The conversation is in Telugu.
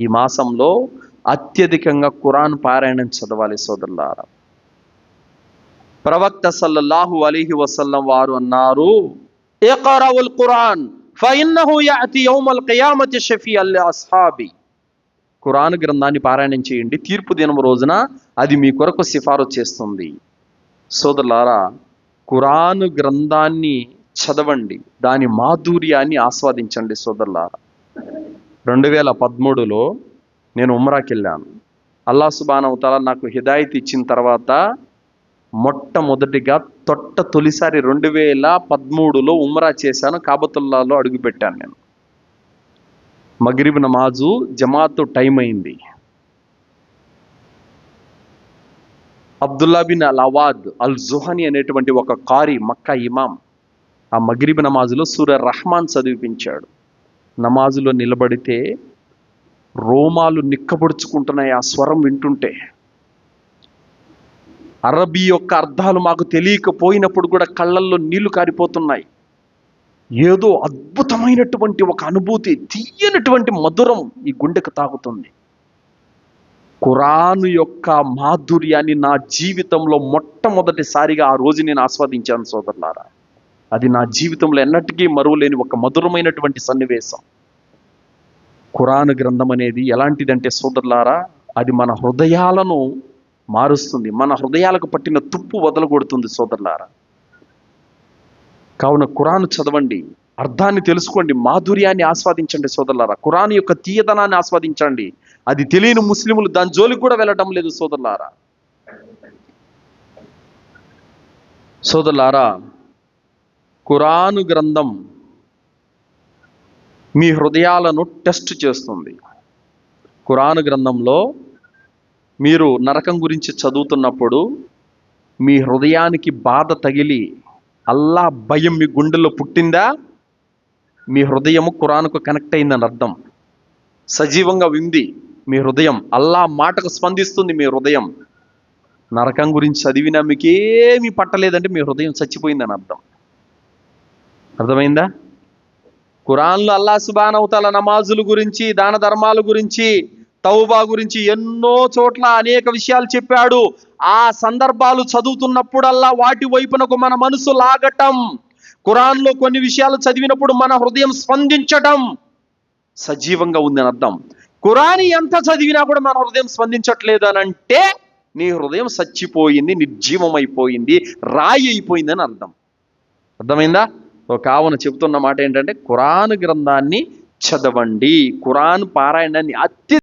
ఈ మాసంలో అత్యధికంగా ఖురాన్ పారాయణం చదవాలి సోదరులారా. ప్రవక్త సల్లల్లాహు అలైహి వసల్లం వారు అన్నారు, ఇక్రాఉల్ ఖురాన్ ఫఇన్నహు యఅతి యౌమల్ ఖియామతి షఫీఅల్ అస్హాబి. ఖురాన్ గ్రంథాన్ని పారాయణం చేయండి, తీర్పు దినం రోజున అది మీ కొరకు సిఫారసు చేస్తుంది. సోదరులారా, ఖురాన్ గ్రంథాన్ని చదవండి, దాని మాధుర్యాన్ని ఆస్వాదించండి. సోదరులారా, 2013లో నేను ఉమ్రాకి వెళ్ళాను. అల్లాహ్ సుబ్హానహు వ తఆలా నాకు హిదాయత్ ఇచ్చిన తర్వాత మొట్టమొదటిగా తొలిసారి 2013లో ఉమ్రా చేశాను. కాబతుల్లాలో అడుగుపెట్టాను. నేను మగ్రిబ్ నమాజు జమాతు టైం అయింది. అబ్దుల్లా బిన్ అల్ అవాద్ అల్ జుహని అనేటువంటి ఒక కారి, మక్కా ఇమాం, ఆ మగ్రిబ్ నమాజులో సూర రహమాన్ చదివిపించాడు. నమాజులో నిలబడితే రోమాలు నిక్కబొడుచుకుంటున్నాయి ఆ స్వరం వింటుంటే. అరబీ యొక్క అర్థాలు మాకు తెలియకపోయినప్పుడు కూడా కళ్ళల్లో నీళ్లు కారిపోతున్నాయి. ఏదో అద్భుతమైనటువంటి ఒక అనుభూతి, తీయనటువంటి మధురం ఈ గుండెకు తాగుతుంది. ఖురాను యొక్క మాధుర్యాన్ని నా జీవితంలో మొట్టమొదటిసారిగా ఆ రోజు నేను ఆస్వాదించాను సోదరులారా. అది నా జీవితంలో ఎన్నటికీ మరువలేని ఒక మధురమైనటువంటి సన్నివేశం. ఖురాను గ్రంథం అనేది ఎలాంటిదంటే సోదరులారా, అది మన హృదయాలను మారుస్తుంది, మన హృదయాలకు పట్టిన తుప్పు వదలగొడుతుంది సోదరులారా. కావున ఖురాను చదవండి, అర్థాన్ని తెలుసుకోండి, మాధుర్యాన్ని ఆస్వాదించండి సోదరులారా. ఖురాను యొక్క తీయదనాన్ని ఆస్వాదించండి. అది తెలియని ముస్లిములు దాని జోలికి కూడా వెళ్ళటం లేదు సోదరులారా. సోదరులారా, ఖురాను గ్రంథం మీ హృదయాలను టెస్ట్ చేస్తుంది. ఖురాను గ్రంథంలో మీరు నరకం గురించి చదువుతున్నప్పుడు మీ హృదయానికి బాధ తగిలి అల్లా భయం మీ గుండెల్లో పుట్టిందా, మీ హృదయము ఖురానుకు కనెక్ట్ అయిందని అర్థం. సజీవంగా వింది మీ హృదయం, అల్లా మాటకు స్పందిస్తుంది మీ హృదయం. నరకం గురించి చదివినా మీకేమీ పట్టలేదంటే మీ హృదయం చచ్చిపోయిందని అర్థం. అర్థమైందా? ఖురాన్లో అల్లాహ్ సుబ్హానహు వ తఆలా నమాజుల గురించి, దాన ధర్మాల గురించి, తౌబా గురించి ఎన్నో చోట్ల అనేక విషయాలు చెప్పాడు. ఆ సందర్భాలు చదువుతున్నప్పుడల్లా వాటి వైపునకు మన మనసు లాగటం, ఖురాన్లో కొన్ని విషయాలు చదివినప్పుడు మన హృదయం స్పందించటం సజీవంగా ఉందని అర్థం. ఖురాన్ ఎంత చదివినా కూడా మన హృదయం స్పందించట్లేదు అని అంటే నీ హృదయం చచ్చిపోయింది, నిర్జీవమైపోయింది, రాయి అయిపోయిందని అర్థం. అర్థమైందా? కావున చెబుతున్న మాట ఏంటంటే ఖురాన్ గ్రంథాన్ని చదవండి, ఖురాన్ పారాయణాన్ని